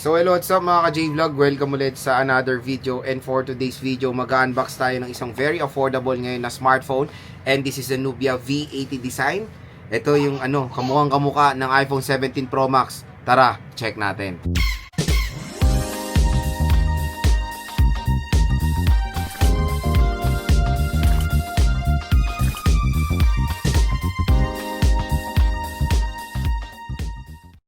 So hello, what's up mga ka-J-Vlog? Welcome ulit sa another video, and for today's video mag-unbox tayo ng isang very affordable ngayon na smartphone, and this is the Nubia V80 design. Ito yung kamukhang kamukha ng iPhone 17 Pro Max. Tara, check natin.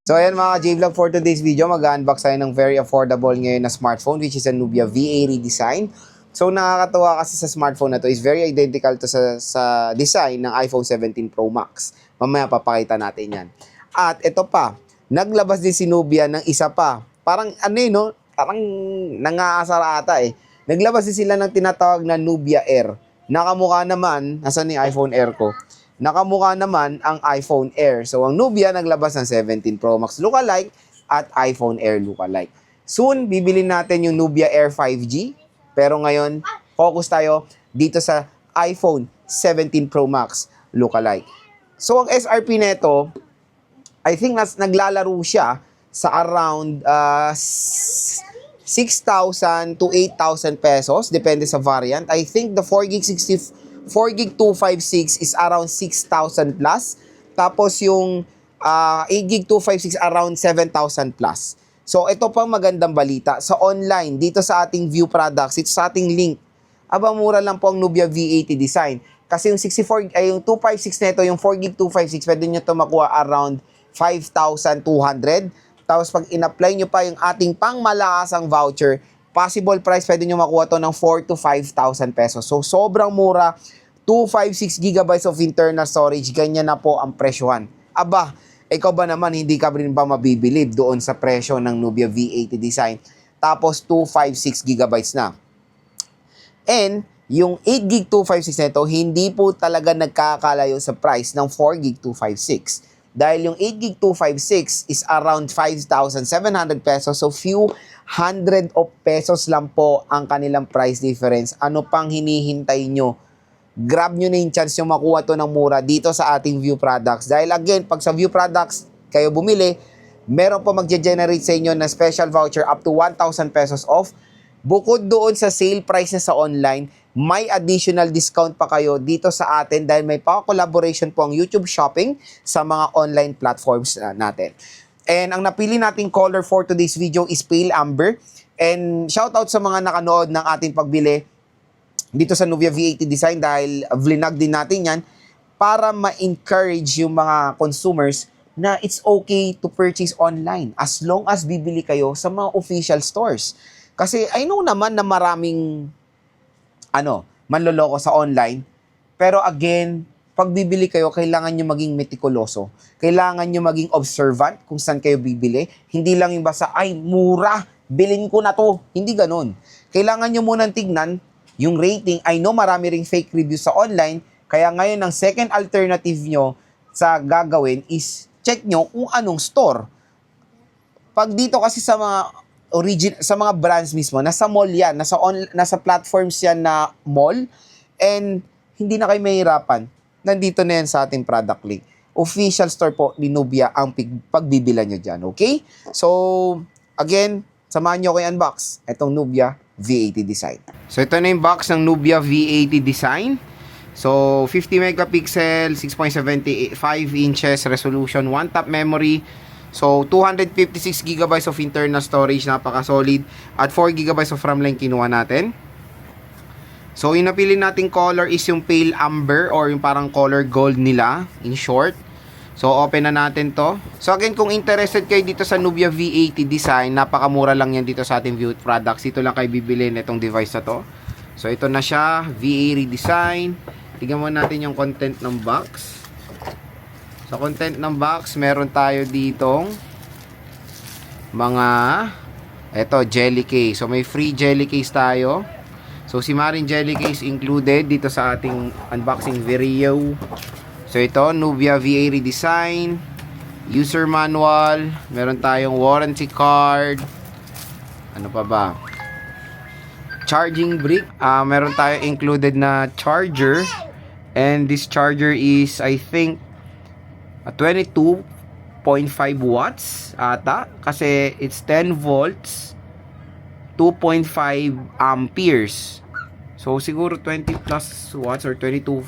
So ayan mga J-Vlog, for today's video mag-unbox tayo ng very affordable ngayon na smartphone, which is a Nubia V80 design. So nakakatuwa kasi sa smartphone na to is very identical to sa design ng iPhone 17 Pro Max. Mamaya papakita natin yan. At ito pa, naglabas din si Nubia ng isa pa. Parang parang nangaasar ata eh. Naglabas din sila ng tinatawag na Nubia Air. Nakamukha naman, nasan yung iPhone Air ko? Nakamukha naman ang iPhone Air. So, ang Nubia naglabas ng 17 Pro Max lookalike at iPhone Air lookalike. Soon, bibili natin yung Nubia Air 5G. Pero ngayon, focus tayo dito sa iPhone 17 Pro Max lookalike. So, ang SRP nito, I think naglalaro siya sa around 6,000 to 8,000 pesos. Depende sa variant. I think the 4GB 256 is around 6,000 plus. Tapos yung 8GB 256 around 7,000 plus. So ito pang magandang balita. Sa online, dito sa ating view products, ito sa ating link, mura lang po ang Nubia V80 design. Kasi yung yung 256 nito, yung 4GB 256, pwede nyo ito makuha around 5,200. Tapos pag in-apply nyo pa yung ating pangmalakas voucher, possible price, pwede nyo makuha to ng 4,000 to 5,000 pesos. So, sobrang mura. 256GB of internal storage, ganyan na po ang presyohan. Aba, ikaw ba naman, hindi ka rin ba mabibilib doon sa presyo ng Nubia V80 design? Tapos, 256GB na. And, yung 8GB 256 nito, hindi po talaga nagkakalayo sa price ng 4GB 256. Dahil yung 8GB 256 is around 5,700 pesos. So, few hundred of pesos lang po ang kanilang price difference. Ano pang hinihintay nyo? Grab nyo na yung chance yung makuha to ng mura dito sa ating view products. Dahil again, pag sa view products kayo bumili, meron po magge-generate sa inyo na special voucher up to 1,000 pesos off. Bukod doon sa sale price na sa online, may additional discount pa kayo dito sa atin dahil may pa-collaboration po ang YouTube Shopping sa mga online platforms natin. And ang napili nating color for today's video is Pale Amber. And shoutout sa mga nakanood ng ating pagbili dito sa Nubia V80 design dahil vlinag din natin yan para ma-encourage yung mga consumers na it's okay to purchase online as long as bibili kayo sa mga official stores. Kasi I know naman na maraming manloloko sa online. Pero again, pag bibili kayo, kailangan nyo maging metikuloso. Kailangan nyo maging observant kung saan kayo bibili. Hindi lang yung basta, ay, mura, bilhin ko na to. Hindi ganun. Kailangan nyo munang tignan yung rating. I know marami ring fake reviews sa online. Kaya ngayon, ang second alternative nyo sa gagawin is check nyo kung anong store. Pag dito kasi sa mga sa mga brands mismo, nasa mall yan, nasa platforms yan na mall, and hindi na kayo mahirapan. Nandito na yan sa ating product link. Official store po ni Nubia ang pagbibilan nyo dyan, okay? So, again, samahan nyo ko i-unbox itong Nubia V80 design. So, ito na yung box ng Nubia V80 design. So, 50 megapixel, 6.75 inches resolution, 1 tap memory. So, 256GB of internal storage, napaka-solid. At 4GB of RAM lang kinuha natin. So, yung napili nating color is yung Pale Amber or yung parang color gold nila, in short. So, open na natin to. So, again, kung interested kayo dito sa Nubia V80 design, napakamura lang yan dito sa ating view products. Dito lang kayo bibilin itong device na to. So, ito na siya, V80 design. Tignan mo natin yung content ng box. Sa content ng box, meron tayo ditong jelly case. So, may free jelly case tayo. So, si Marin jelly case included dito sa ating unboxing video. So, ito, Nubia V80 design, user manual, meron tayong warranty card. Ano pa ba? Charging brick. Meron tayong included na charger. And this charger is, I think, 22 watts ata kasi it's 10 volts, 2.5 amperes. So siguro 20 plus watts or 22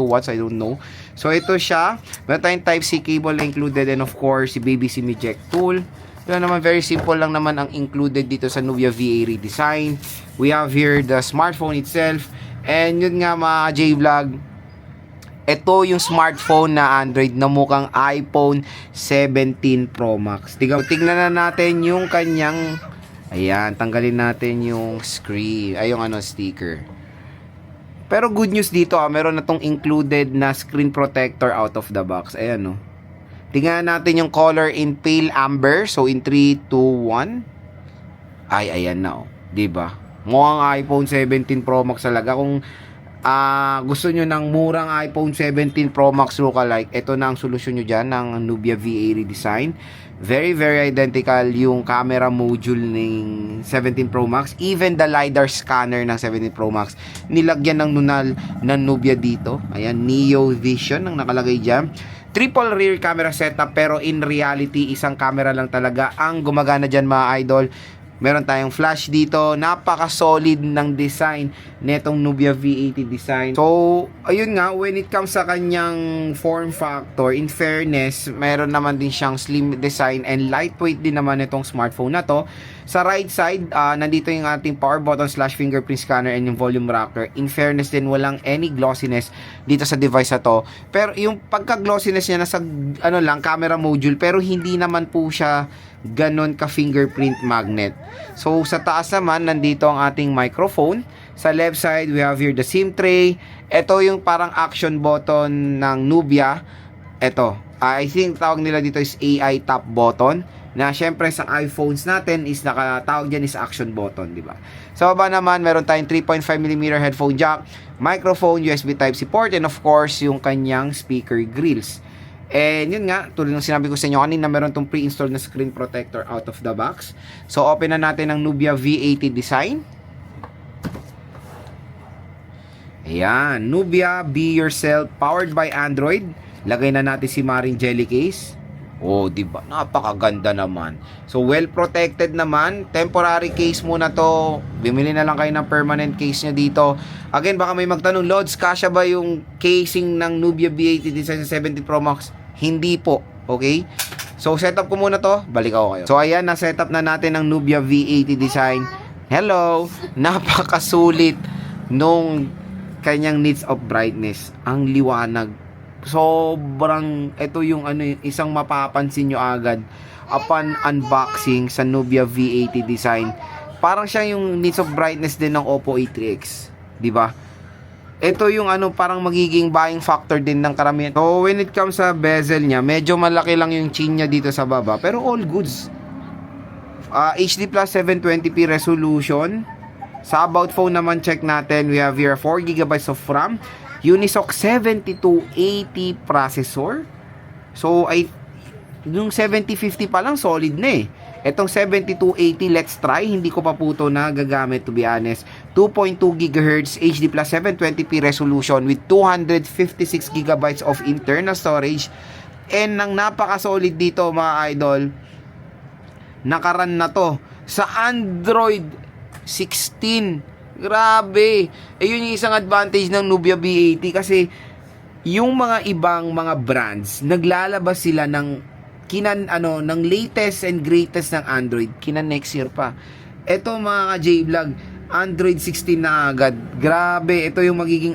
watts, I don't know. So ito siya, meron tayong Type-C cable included, and of course si BBC eject tool. Yun naman, very simple lang naman ang included dito sa Nubia VA redesign. We have here the smartphone itself, and yun nga mga J-Vlog, ito yung smartphone na Android na mukhang iPhone 17 Pro Max. Tignan na natin yung kanyang, ayan, tanggalin natin yung screen, ay yung sticker. Pero good news dito, meron na tong included na screen protector out of the box. Ayan, no. Tingnan natin yung color in pale amber. So in 3, 2, 1. Ay, ayan na, oh. 'Di ba? Mukhang iPhone 17 Pro Max talaga. Kung gusto nyo ng murang iPhone 17 Pro Max lookalike, ito na ang solusyon nyo dyan ng Nubia VA redesign. Very, very identical yung camera module ng 17 Pro Max. Even the LiDAR scanner ng 17 Pro Max, nilagyan ng nunal ng Nubia dito. Ayan, Neo Vision ang nakalagay dyan. Triple rear camera setup, pero in reality, isang camera lang talaga ang gumagana dyan mga idol. Meron tayong flash dito. Napaka-solid ng design netong Nubia V80 design. So, ayun nga, when it comes sa kanyang form factor, in fairness, meron naman din siyang slim design and lightweight din naman itong smartphone na to. Sa right side, nandito yung ating power button / fingerprint scanner and yung volume rocker. In fairness din, walang any glossiness dito sa device na to. Pero yung pagka-glossiness niya nasa lang, camera module, pero hindi naman po siya ganon ka fingerprint magnet. So sa taas naman, nandito ang ating microphone. Sa left side, we have here the SIM tray. Ito yung parang action button ng Nubia. Ito, I think tawag nila dito is AI top button, na syempre sa iPhones natin is nakatawag dyan is action button, di ba? Sa baba naman, meron tayong 3.5mm headphone jack, microphone, USB Type-C port, and of course, yung kanyang speaker grills. And yun nga, tulad ng sinabi ko sa inyo kanina, meron tong pre-installed na screen protector out of the box. So open na natin ang Nubia V80 design. Ayan, Nubia Be Yourself, powered by Android. Lagay na natin si Maring Jelly Case. Oh, diba? Napakaganda naman. So well protected naman. Temporary case muna to. Bimili na lang kayo ng permanent case niya dito. Again, baka may magtanong, Lods, kasya ba yung casing ng Nubia V80 design sa 17 Pro Max? Hindi po. Okay? So setup ko muna to. Balik ako kayo. So ayan, na-setup na natin ang Nubia V80 design. Hello! Napakasulit nung kanyang needs of brightness. Ang liwanag. Sobrang, ito yung isang mapapansin nyo agad upon unboxing sa Nubia V80 design. Parang siya yung needs of brightness din ng Oppo A3X, di ba? Ito yung parang magiging buying factor din ng karamihan. So when it comes sa bezel niya, medyo malaki lang yung chin niya dito sa baba, pero all goods. HD plus 720p resolution. Sa about phone naman, check natin, we have here 4GB of RAM, Unisoc 7280 processor. So yung 7050 pa lang solid na eh. Itong 7280, let's try. Hindi ko pa po ito nagagamit, to be honest. 2.2 GHz HD plus 720p resolution with 256 GB of internal storage. And nang napaka-solid dito mga idol, nakaran na to sa Android 16. Grabe. Yun yung isang advantage ng Nubia B80 kasi yung mga ibang mga brands, naglalabas sila ng ng latest and greatest ng Android next year pa. Ito mga J-Vlog, Android 16 na agad. Grabe, ito yung magiging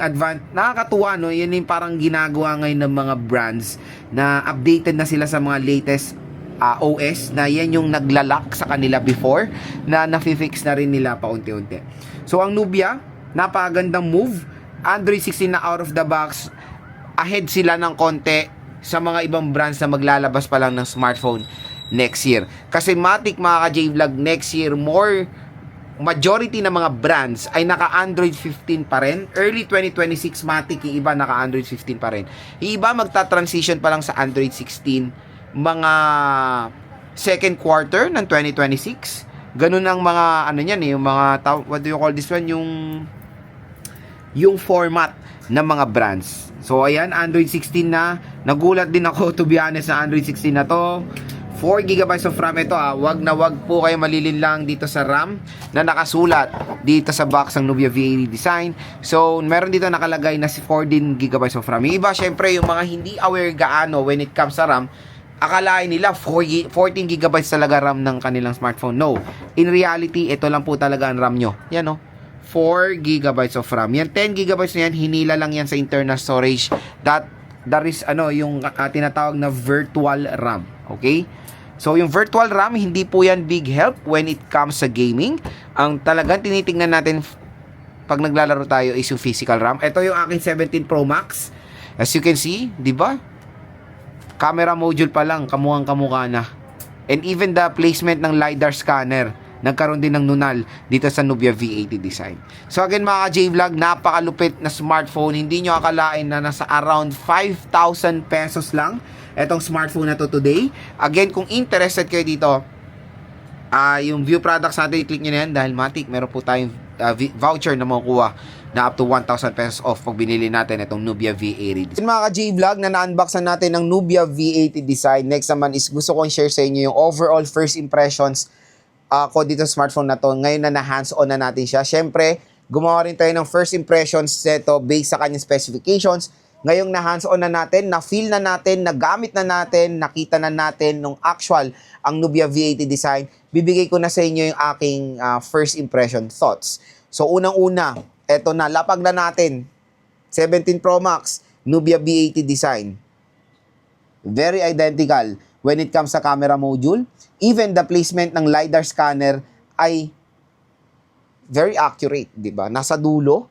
nakakatuwa, no? Yan yung parang ginagawa ngayon ng mga brands na updated na sila sa mga latest OS, na yan yung naglalak sa kanila before, na nafi-fix na rin nila paunti-unti. So ang Nubia, napakagandang move. Android 16 na out of the box. Ahead sila ng konti sa mga ibang brands na maglalabas pa lang ng smartphone next year. Kasi matik mga ka-J-Vlog, next year, majority ng mga brands ay naka-Android 15 pa rin. Early 2026, matik, yung iba naka-Android 15 pa rin. Yung iba magta-transition pa lang sa Android 16, mga second quarter ng 2026. Ganun ang mga, yung mga, what do you call this one? yung format ng mga brands. So ayan, Android 16 na. Nagulat din ako to be honest na Android 16 na to. 4GB of RAM ito Wag na wag po kayo malilinlang dito sa RAM na nakasulat dito sa box ng Nubia V80 design. So, meron dito nakalagay na si 14GB of RAM. Yung iba, syempre, yung mga hindi aware gaano when it comes sa RAM, akalain nila 14GB talaga RAM ng kanilang smartphone. No. In reality, ito lang po talaga ang RAM nyo. Yan 4GB of RAM. Yan 10GB na yan, hinila lang yan sa internal storage. That is yung tinatawag na virtual RAM. Okay? So, yung virtual RAM, hindi po yan big help when it comes sa gaming. Ang talagang tinitingnan natin pag naglalaro tayo is yung physical RAM. Ito yung aking 17 Pro Max. As you can see, di ba? Camera module pa lang, kamukhang-kamukha na. And even the placement ng LiDAR scanner, nagkaroon din ng nunal dito sa Nubia V80 design. So again mga ka-J-Vlog, napakalupit na smartphone. Hindi nyo akalain na nasa around 5,000 pesos lang etong smartphone na to today. Again, kung interested kayo dito, yung view products natin, i-click nyo na yan dahil matik, meron po tayong voucher na makukuha na up to 1,000 pesos off pag binili natin itong Nubia V80. Mga ka-J-Vlog, na na-unbox na natin ng Nubia V80 design. Next naman is gusto kong share sa inyo yung overall first impressions ko dito sa smartphone na to. Ngayon na hands-on na natin siya. Syempre, gumawa rin tayo ng first impressions nito based sa kanyang specifications. Ngayong na hands-on na natin, na-feel na natin, nagamit na natin, nakita na natin nung actual ang Nubia V80 design, bibigay ko na sa inyo yung aking first impression thoughts. So, unang-una, eto na, lapag na natin. 17 Pro Max, Nubia V80 design. Very identical when it comes sa camera module. Even the placement ng LiDAR scanner ay very accurate, di ba? Nasa dulo,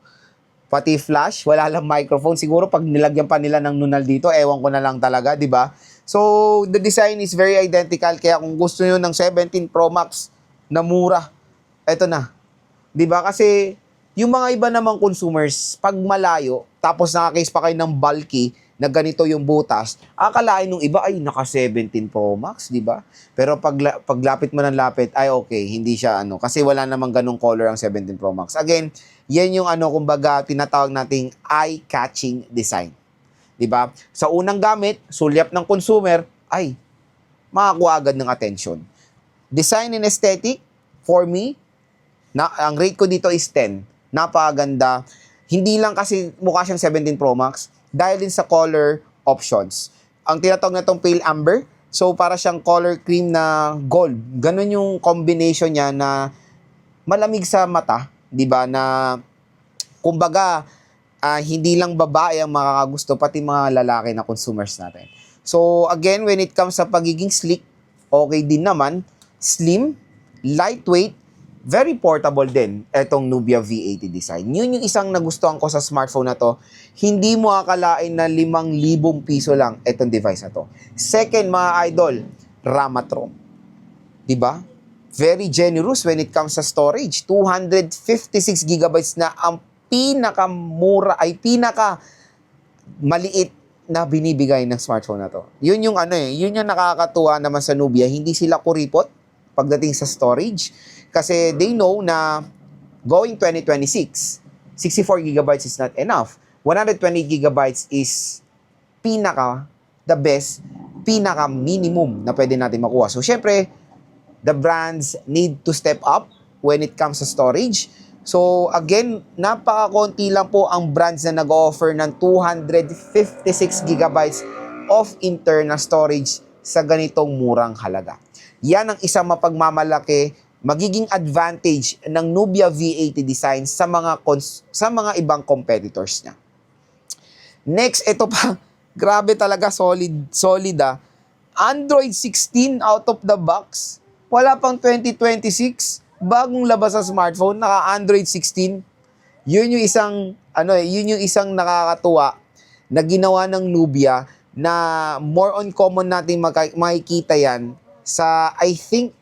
pati flash, wala lang microphone. Siguro pag nilagyan pa nila ng nunal dito, ewan ko na lang talaga, di ba? So, the design is very identical. Kaya kung gusto nyo ng 17 Pro Max na mura, eto na. Di ba? Kasi yung mga iba namang consumers, pag malayo, tapos nakakase pa kayo ng bulky, na ganito yung butas, akalain nung iba ay naka 17 Pro Max, di ba? Pero paglapit mo ng lapit, ay okay, hindi siya kasi wala namang ganung color ang 17 Pro Max. Again, yan yung kumbaga tinatawag nating eye-catching design. Di ba? Sa unang gamit, sulyap ng consumer, ay makakuha agad ng attention. Design and aesthetic, for me, ang rate ko dito is 10. Napakaganda. Hindi lang kasi mukha siyang 17 Pro Max, dahil din sa color options. Ang tinatawag na itong pale amber, so para siyang color cream na gold. Ganun yung combination niya na malamig sa mata, di ba? Na kumbaga, hindi lang babae ang makakagusto, pati mga lalaki na consumers natin. So again, when it comes sa pagiging sleek, okay din naman. Slim, lightweight, very portable din etong Nubia V80 design. Yun yung isang nagustuhan ko sa smartphone na to. Hindi mo akalain na 5,000 piso lang etong device na to. Second, mga idol, RAM at ROM. Diba? Very generous when it comes sa storage. 256GB na ang pinakamura ay pinaka maliit na binibigay ng smartphone na to. Yun yung yun yung nakakatuwa naman sa Nubia. Hindi sila kuripot pagdating sa storage. Kasi they know na going 2026, 64GB is not enough. 128GB is the best, minimum na pwede natin makuha. So, syempre, the brands need to step up when it comes to storage. So, again, napaka-konti lang po ang brands na nag-offer ng 256GB of internal storage sa ganitong murang halaga. Yan ang isang mapagmamalaki magiging advantage ng Nubia V80 design sa mga ibang competitors niya. Next, ito pa, grabe talaga, solid Android 16 out of the box. Wala pang 2026, bagong labas sa smartphone, naka Android 16. Yun yung isang nakakatuwa na ginawa ng Nubia na more on common natin makikita yan sa, I think,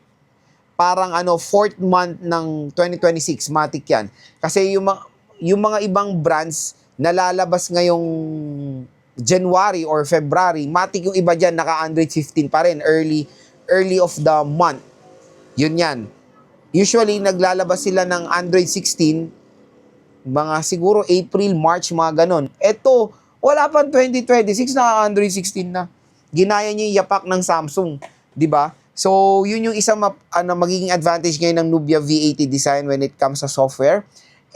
parang 4th month ng 2026, matik yan. Kasi yung mga ibang brands na lalabas ngayong January or February, matik yung iba dyan, naka Android 15 pa rin, early of the month. Yun yan. Usually, naglalabas sila ng Android 16 Mga siguro April, March, mga ganon. Ito, wala pang 2026, naka Android 16 na. Ginaya niya yung yapak ng Samsung, 'di ba? So, yun yung isang magiging advantage ngayon ng Nubia V80 design when it comes sa software.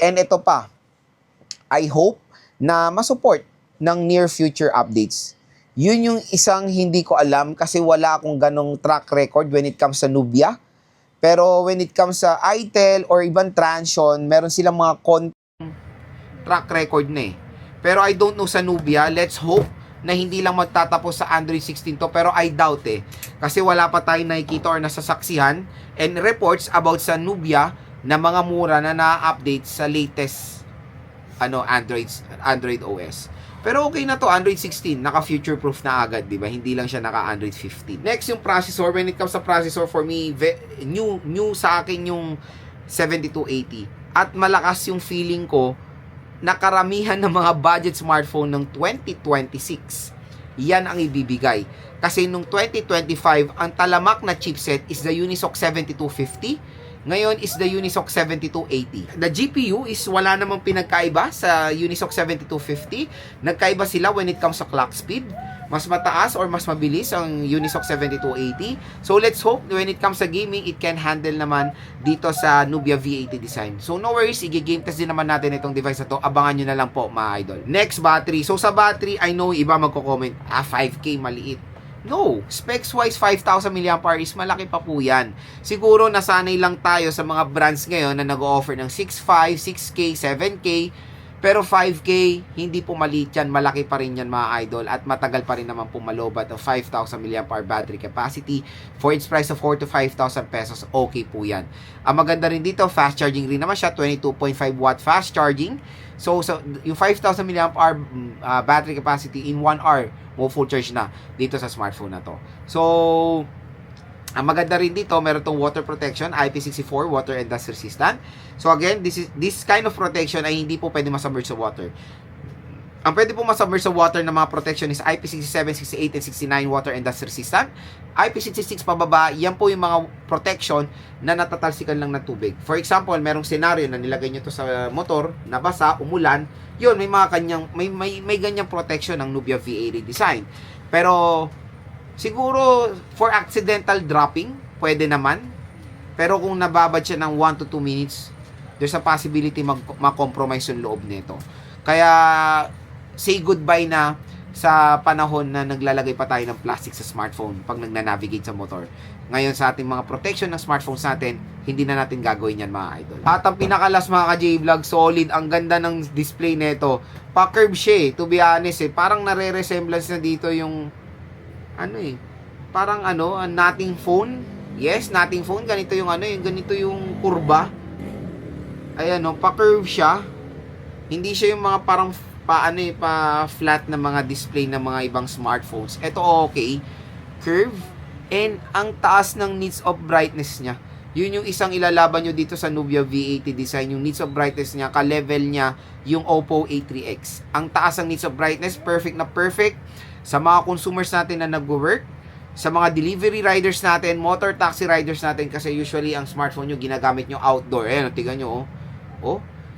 And ito pa, I hope na masupport ng near future updates. Yun yung isang hindi ko alam kasi wala akong ganong track record when it comes sa Nubia. Pero when it comes sa itel or ibang Transsion, meron silang mga track record na eh. Pero I don't know sa Nubia. Let's hope na hindi lang magtatapos sa Android 16 to. Pero I doubt eh. Kasi wala pa tayong nakikita or nasasaksihan and reports about sa Nubia na mga mura na na-update sa latest Android OS. Pero okay na to, Android 16, naka-future proof na agad, di ba? Hindi lang siya naka-Android 15. Next, yung processor. When it comes sa processor, for me, new sa akin yung 7280. At malakas yung feeling ko na karamihan ng mga budget smartphone ng 2026. Yan ang ibibigay. Kasi nung 2025, ang talamak na chipset is the Unisoc 7250. Ngayon is the Unisoc 7280. The GPU is wala namang pinagkaiba sa Unisoc 7250. Nagkaiba sila when it comes sa clock speed. Mas mataas or mas mabilis ang Unisoc 7280. So let's hope when it comes sa gaming, it can handle naman dito sa Nubia V80 design. So no worries, i-game test din naman natin itong device na to. Abangan nyo na lang po mga idol. Next, battery. So sa battery, I know iba magko-comment, 5K maliit. No, specs-wise, 5,000 mAh is malaki pa po yan. Siguro nasanay lang tayo sa mga brands ngayon na nag-o-offer ng 6.5, 6K, 7K. Pero 5K, hindi po maliit yan. Malaki pa rin yan mga idol. At matagal pa rin naman po malobat ng 5,000 mAh battery capacity. For its price of 4 to 5,000 pesos, okay po yan. Ang maganda rin dito, fast charging rin naman siya. 22.5 watt fast charging. So yung 5,000 mAh battery capacity in 1 hour, mo full charge na dito sa smartphone na to. So, ang maganda rin dito, meron tong water protection, IP64, water and dust resistant. So again, this kind of protection ay hindi po pwede masubmerge sa water. Ang pwede po masubmerge sa water na mga protection is IP67, 68, and 69 water and dust resistant. IP66 pababa, yan po yung mga protection na natatalsikan lang ng tubig. For example, merong scenario na nilagay nyo to sa motor, nabasa, umulan, yun, may mga kanyang, may ganyang protection ng Nubia V80 design. Pero, siguro, for accidental dropping, pwede naman. Pero kung nababad siya ng 1 to 2 minutes, there's a possibility ma-compromise yung loob nito. Kaya, say goodbye na sa panahon na naglalagay pa tayo ng plastic sa smartphone pag nagna-navigate sa motor. Ngayon sa ating mga protection ng smartphones natin, hindi na natin gagawin yan mga idol. At ang pinakalas mga ka-J-Vlog, solid. Ang ganda ng display nito. Pa-curve siya to be honest Parang nare-resemblance na dito yung parang nothing phone. Yes, nothing phone. Ganito yung ganito yung kurba. Ayan pa-curve siya. Hindi siya yung mga parang pa flat na mga display ng mga ibang smartphones. Ito okay, curve, and ang taas ng nits of brightness niya. Yun yung isang ilalaban nyo dito sa Nubia V80 design. Yung nits of brightness niya, ka-level niya yung Oppo A3X. Ang taas ng nits of brightness, perfect na perfect sa mga consumers natin na nagwo-work, sa mga delivery riders natin, motor taxi riders natin, kasi usually ang smartphone nyo ginagamit nyo outdoor. Ayan, tingnan nyo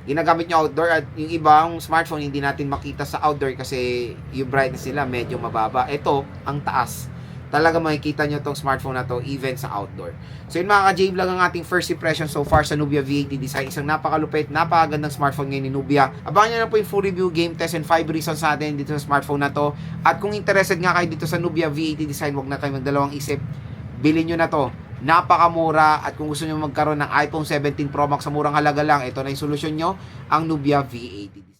ginagamit nyo outdoor, at yung ibang smartphone hindi natin makita sa outdoor kasi yung brightness nila medyo mababa. Ito, ang taas. Talaga makikita nyo tong smartphone na to even sa outdoor. So yun mga ka-J-Vlog, ang ating first impression so far sa Nubia V80 design. Isang napakalupit, napakagandang smartphone ngayon ni Nubia. Abangan nyo na po yung full review, game test, and 5 reasons natin dito sa smartphone na to. At kung interested nga kayo dito sa Nubia V80 design, huwag na kayo magdalawang isip. Bilhin nyo na to. Napakamura, at kung gusto nyo magkaroon ng iPhone 17 Pro Max sa murang halaga lang, ito na yung solusyon nyo, ang Nubia V80.